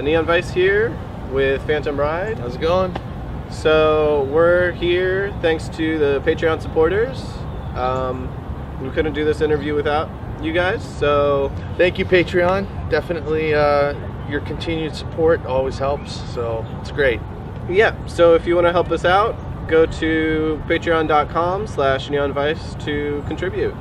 NEONVICE here with Phantom Ride. How's it going? So we're here thanks to the Patreon supporters. We couldn't do this interview without you guys, so thank you, Patreon. Definitely your continued support always helps, so it's great. Yeah, so if you want to help us out, go to patreon.com/NEONVICE to contribute.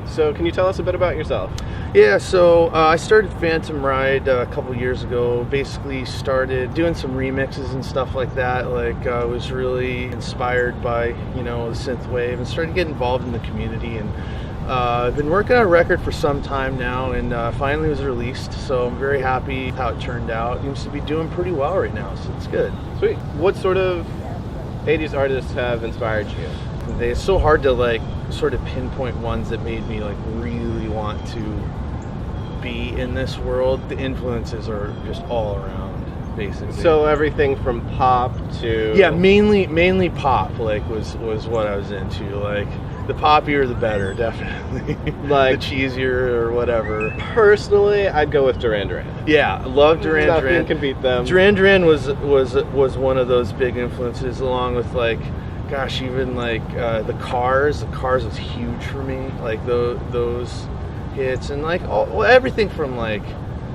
So can you tell us a bit about yourself? Yeah, so I started Phantom Ride a couple years ago. Basically started doing some remixes and stuff like that. Like I was really inspired by, you know, the synthwave and started getting involved in the community. And I've been working on a record for some time now, and finally was released. So I'm very happy how it turned out. It seems to be doing pretty well right now, so it's good. Sweet. What sort of 80s artists have inspired you? It's so hard to like sort of pinpoint ones that made me like really want to be in this world. The influences are just all around, basically. So everything from pop to... Yeah, mainly pop, like was what I was into. Like the poppier the better, definitely. Like the cheesier or whatever. Personally, I'd go with Duran Duran. Yeah, I love Duran Duran. Nothing can beat them. Duran Duran was one of those big influences, along with like, gosh, even like the Cars. The Cars was huge for me. Like those hits, and like everything from like,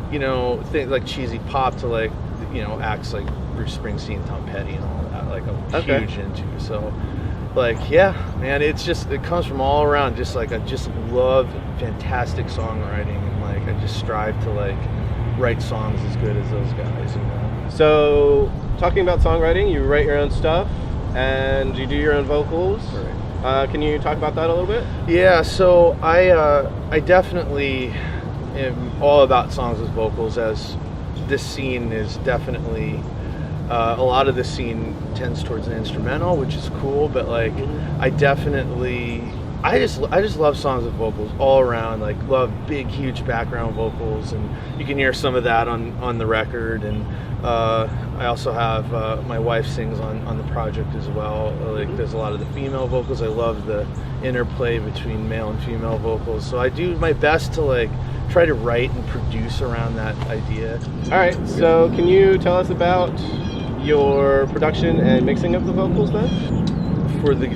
you know, things like cheesy pop to like, you know, acts like Bruce Springsteen, Tom Petty, and all that. Like I'm huge into. So, like, yeah, man, it comes from all around. Just like I just love fantastic songwriting, and like I just strive to like write songs as good as those guys. You know. So, talking about songwriting, you write your own stuff and you do your own vocals. Right. Can you talk about that a little bit? Yeah, so I definitely am all about songs with vocals, as this scene is definitely a lot of this scene tends towards an instrumental, which is cool, but like I just love songs with vocals all around. Like love big huge background vocals, and you can hear some of that on the record. And I also have my wife sings on the project as well. Like there's a lot of the female vocals. I love the interplay between male and female vocals, so I do my best to like try to write and produce around that idea. All right, so can you tell us about your production and mixing of the vocals then? For the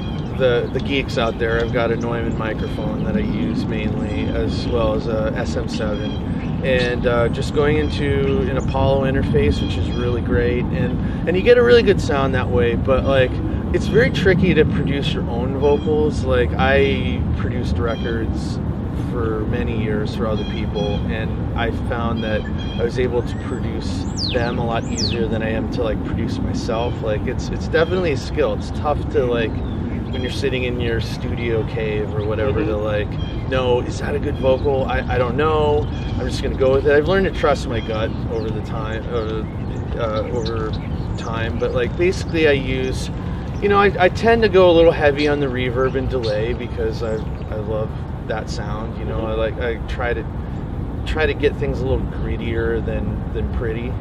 geeks out there, I've got a Neumann microphone that I use mainly, as well as a SM7, and just going into an Apollo interface, which is really great, and you get a really good sound that way. But like it's very tricky to produce your own vocals. Like I produced records for many years for other people, and I found that I was able to produce them a lot easier than I am to like produce myself. Like it's definitely a skill. It's tough to like when you're sitting in your studio cave or whatever to like know, is that a good vocal? I don't know. I'm just gonna go with it. I've learned to trust my gut over time, but like basically I use, you know, I tend to go a little heavy on the reverb and delay because I love that sound. You know, I try to get things a little grittier than pretty,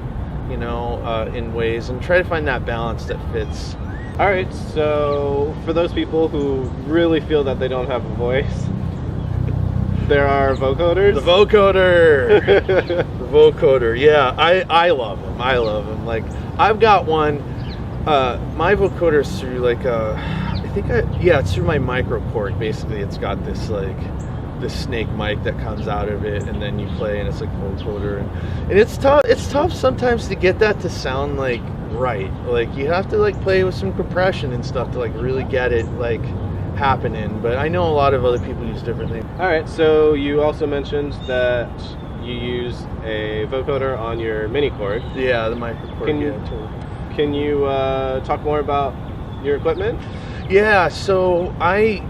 you know, in ways, and try to find that balance that fits. All right, so for those people who really feel that they don't have a voice, there are vocoders. The vocoder. The vocoder. Yeah, I love them. I love them. Like I've got one. My vocoder's through like it's through my micro cord. Basically, it's got this like this snake mic that comes out of it, and then you play, and it's like vocoder, and it's tough. It's tough sometimes to get that to sound like right. Like you have to like play with some compression and stuff to like really get it like happening. But I know a lot of other people use different things. All right, so you also mentioned that you use a vocoder on your mini cord. Yeah, the micro cord. Can you talk more about your equipment? Yeah, so I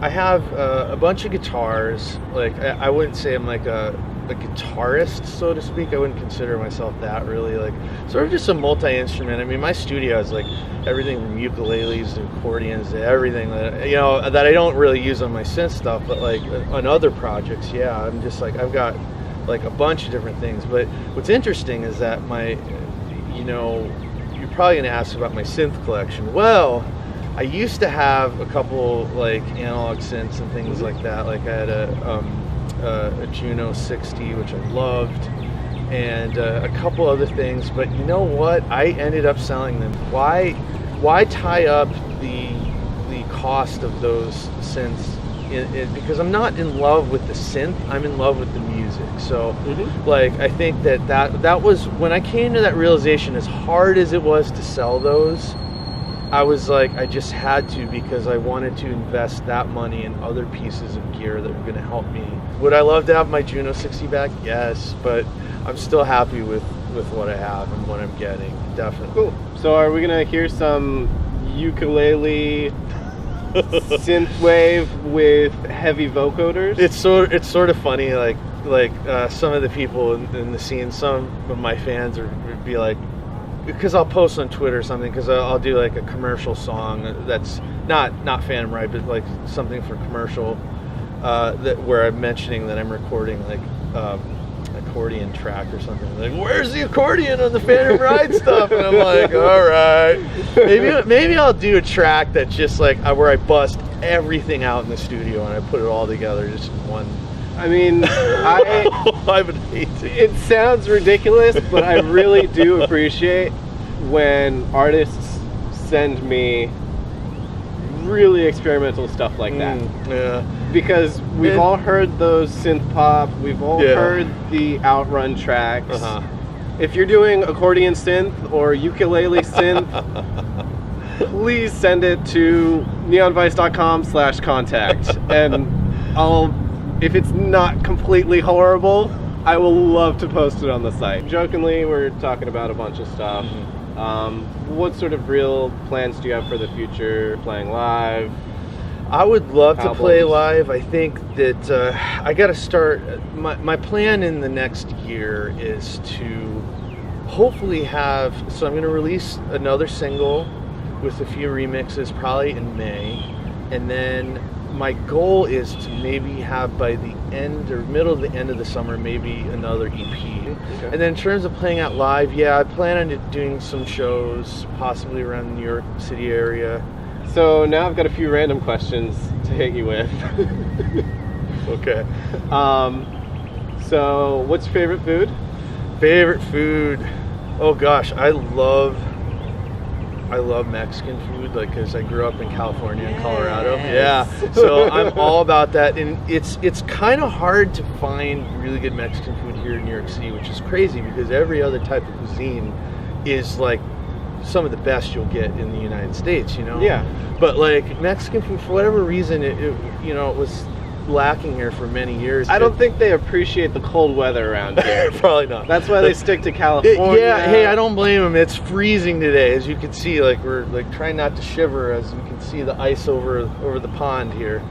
have a bunch of guitars. Like I wouldn't say I'm like a guitarist, so to speak. I wouldn't consider myself that, really. Like sort of just a multi-instrument. I mean, my studio is like everything from ukuleles to accordions to everything that, you know, that I don't really use on my synth stuff, but like on other projects, yeah, I'm just like I've got like a bunch of different things. But what's interesting is that you know, you're probably gonna ask about my synth collection. Well, I used to have a couple like analog synths and things like that. Like I had a Juno 60, which I loved. and a couple other things. But you know what? I ended up selling them. Why tie up the cost of those synths? Because I'm not in love with the synth, I'm in love with the music. So like I think that was when I came to that realization, as hard as it was to sell those, I was like, I just had to, because I wanted to invest that money in other pieces of gear that were going to help me. Would I love to have my Juno 60 back? Yes, but I'm still happy with what I have and what I'm getting, definitely. Cool. So are we going to hear some ukulele synthwave with heavy vocoders? It's sort of funny, like some of the people in the scene, some of my fans would be like, because I'll post on Twitter or something, because I'll do like a commercial song that's not Phantom Ride, but like something for commercial, where I'm mentioning that I'm recording like accordion track or something. Like, where's the accordion on the Phantom Ride stuff? And I'm like, all right, maybe I'll do a track that's just like where I bust everything out in the studio and I put it all together just in one. I mean, I would hate it sounds ridiculous, but I really do appreciate when artists send me really experimental stuff like that. Yeah. Because we've all heard those synth pop, we've all heard the Outrun tracks. If you're doing accordion synth or ukulele synth, please send it to neonvice.com/contact, and if it's not completely horrible, I will love to post it on the site. Jokingly, we're talking about a bunch of stuff. What sort of real plans do you have for the future? Playing live? I would love albums? to play live. I think that I got to start. My plan in the next year is to hopefully have. So I'm going to release another single with a few remixes, probably in May, and then my goal is to maybe have by the end or middle of the end of the summer, maybe another EP. Okay. And then in terms of playing out live, I plan on doing some shows, possibly around the New York City area. So now I've got a few random questions to hit you with. Okay. So what's your favorite food? Favorite food? Oh gosh, I love Mexican food, like, because I grew up in California and Colorado. Yeah, so I'm all about that, and it's kind of hard to find really good Mexican food here in New York City, which is crazy because every other type of cuisine is like some of the best you'll get in the United States, you know? Yeah. But like Mexican food, for whatever reason, it was lacking here for many years. I don't think they appreciate the cold weather around here. Probably not. That's why they stick to California. Hey, I don't blame them. It's freezing today, as you can see. Like, we're like trying not to shiver as we can see the ice over the pond here.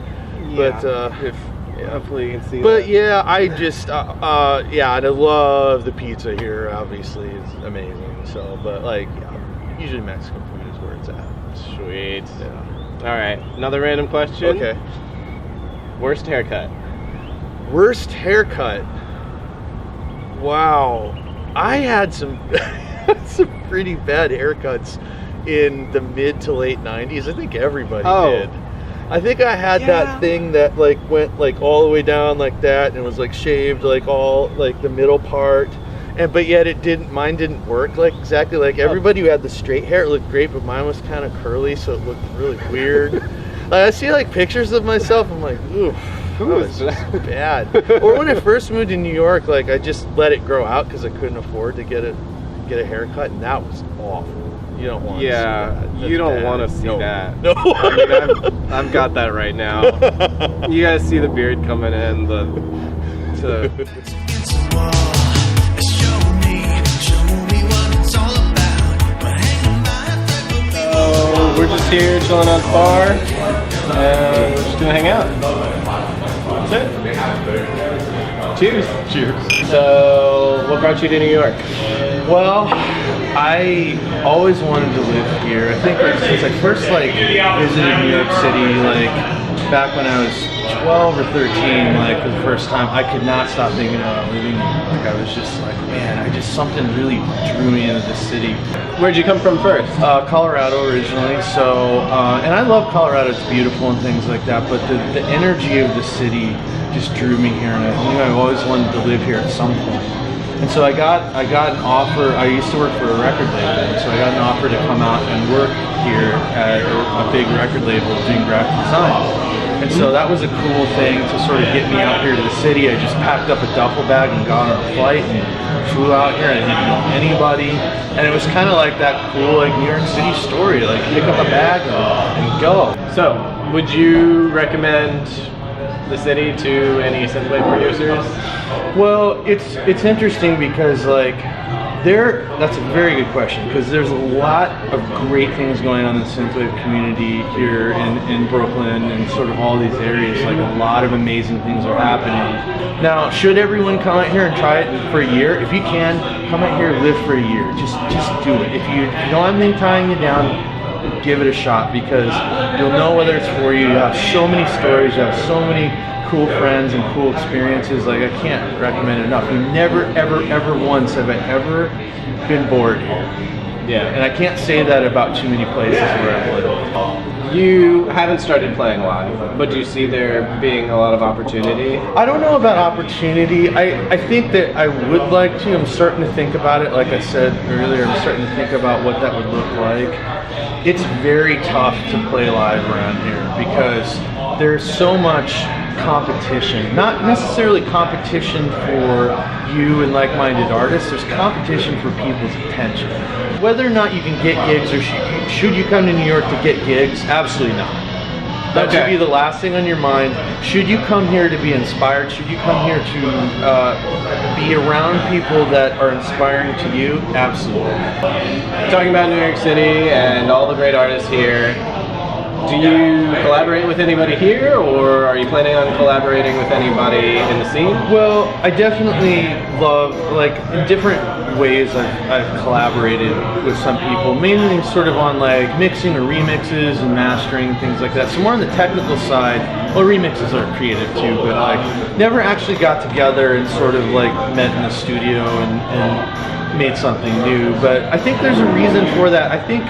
Yeah, but hopefully you can see. But that. yeah, I just and I love the pizza here. Obviously, it's amazing. So, but like, usually Mexican food is where it's at. Sweet. Yeah. All right, another random question. Okay. Worst haircut? Worst haircut? Wow. I had some pretty bad haircuts in the mid to late 90s. I think everybody did. I think I had that thing that like went like all the way down like that and was like shaved like all like the middle part. But yet mine didn't work like exactly like everybody who had the straight hair. It looked great, but mine was kind of curly, so it looked really weird. Like, I see like pictures of myself, I'm like, ooh, that was just bad. Or when I first moved to New York, like I just let it grow out because I couldn't afford to get a haircut, and that was awful. You don't want to see that. You don't want to see that. No. I mean, I've got that right now. You guys see the beard coming in, we're just here chilling on the bar, and we're just gonna hang out. That's it. Cheers. Cheers. So, what brought you to New York? Well, I always wanted to live here. I think like, since I first like visited New York City, like back when I was 12 or 13, like for the first time, I could not stop thinking about living here. Like I was just like, man, something really drew me into the city. Where'd you come from first? Colorado originally. So, and I love Colorado. It's beautiful and things like that. But the energy of the city just drew me here, and I knew I always wanted to live here at some point. And so I got an offer. I used to work for a record label, and so I got an offer to come out and work here at a big record label doing graphic design. And so that was a cool thing to sort of get me out here to the city. I just packed up a duffel bag and got on a flight and flew out here. I didn't know anybody. And it was kind of like that cool like New York City story, like pick up a bag and go. So, would you recommend the city to any synthwave producers? Well, it's interesting because like that's a very good question, because there's a lot of great things going on in the synthwave community here in Brooklyn and sort of all these areas. Like a lot of amazing things are happening. Now, should everyone come out here and try it for a year? If you can, come out here, live for a year. Just do it. If you don't have anything tying you down, give it a shot, because you'll know whether it's for you. You have so many stories, you have so many cool friends and cool experiences. Like, I can't recommend it enough. You never, ever once have I ever been bored here. Yeah. And I can't say that about too many places where I've lived. You haven't started playing live, but do you see there being a lot of opportunity? I don't know about opportunity. I think that I would like to. I'm starting to think about it. Like I said earlier, I'm starting to think about what that would look like. It's very tough to play live around here because there's so much competition. Not necessarily competition for you and like-minded artists. There's competition for people's attention. Whether or not you can get gigs, or should you come to New York to get gigs? Absolutely not. That should be the last thing on your mind. Should you come here to be inspired? Should you come here to be around people that are inspiring to you? Absolutely. Talking about New York City and all the great artists here, do you collaborate with anybody here, or are you planning on collaborating with anybody in the scene? Well, I definitely love, like, in different ways I've collaborated with some people, mainly sort of on like mixing or remixes and mastering, things like that. So more on the technical side. Well, remixes are creative too, but like never actually got together and sort of like met in a studio and made something new. But I think there's a reason for that. I think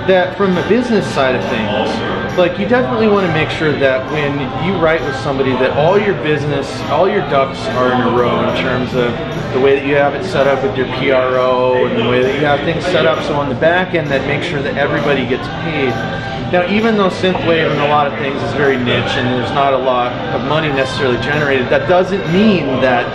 that from the business side of things, like, you definitely want to make sure that when you write with somebody that all your business, all your ducks are in a row in terms of the way that you have it set up with your PRO and the way that you have things set up, so on the back end that makes sure that everybody gets paid. Now, even though synthwave and a lot of things is very niche and there's not a lot of money necessarily generated, that doesn't mean that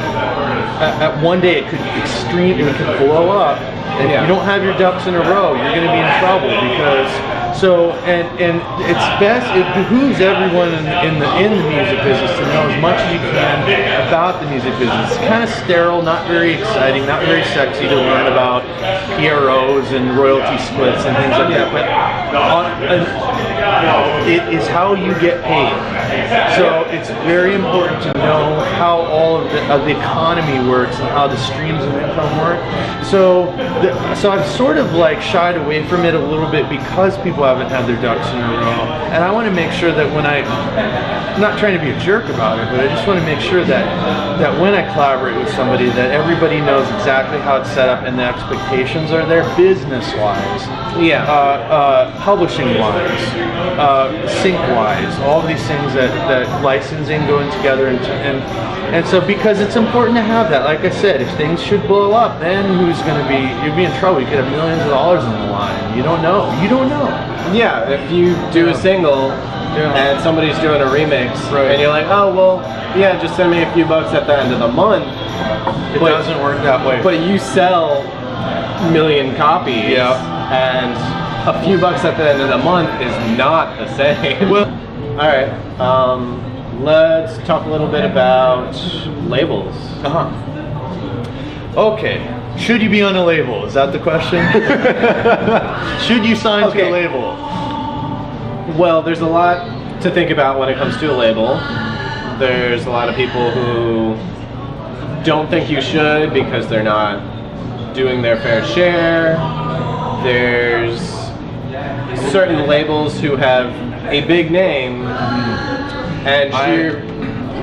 at one day it could it could blow up. If you don't have your ducks in a row, you're going to be in trouble, because and it's best, it behooves everyone in the music business to know as much as you can about the music business. It's kind of sterile, not very exciting, not very sexy to learn about PROs and royalty splits and things like that, but it is how you get paid. So it's very important to know how all of the economy works and how the streams of income work. So I've sort of like shied away from it a little bit because people haven't had their ducks in a row, and I want to make sure that when I'm not trying to be a jerk about it, but I just want to make sure that when I collaborate with somebody, that everybody knows exactly how it's set up and the expectations are there, business-wise, publishing-wise, sync-wise, all these things that licensing going together, and so because it's important to have that. Like I said, if things should blow up, then you'd be in trouble. You could have millions of dollars on the line. You don't know. Yeah, if you do a single and somebody's doing a remix, and you're like, oh, well, yeah, just send me a few bucks at the end of the month. It doesn't work that way. But you sell a million copies, and a few bucks at the end of the month is not the same. Well, all right, let's talk a little bit about labels. Okay. Should you be on a label? Is that the question? Should you sign to a label? Well, there's a lot to think about when it comes to a label. There's a lot of people who don't think you should because they're not doing their fair share. There's certain labels who have a big name, and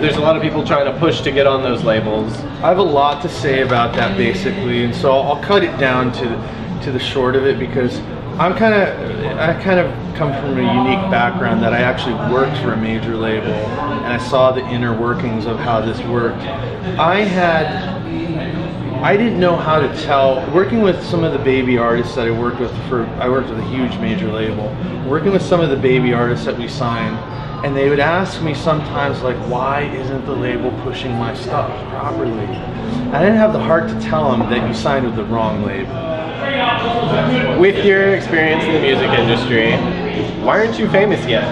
there's a lot of people trying to push to get on those labels. I have a lot to say about that, basically, and so I'll cut it down to the short of it, because I kind of come from a unique background that I actually worked for a major label, and I saw the inner workings of how this worked. I had I didn't know how to tell. Working with some of the baby artists that I worked with I worked with a huge major label. Working with some of the baby artists that we signed, and they would ask me sometimes like, why isn't the label pushing my stuff properly? I didn't have the heart to tell them that you signed with the wrong label. With your experience in the music industry, why aren't you famous yet?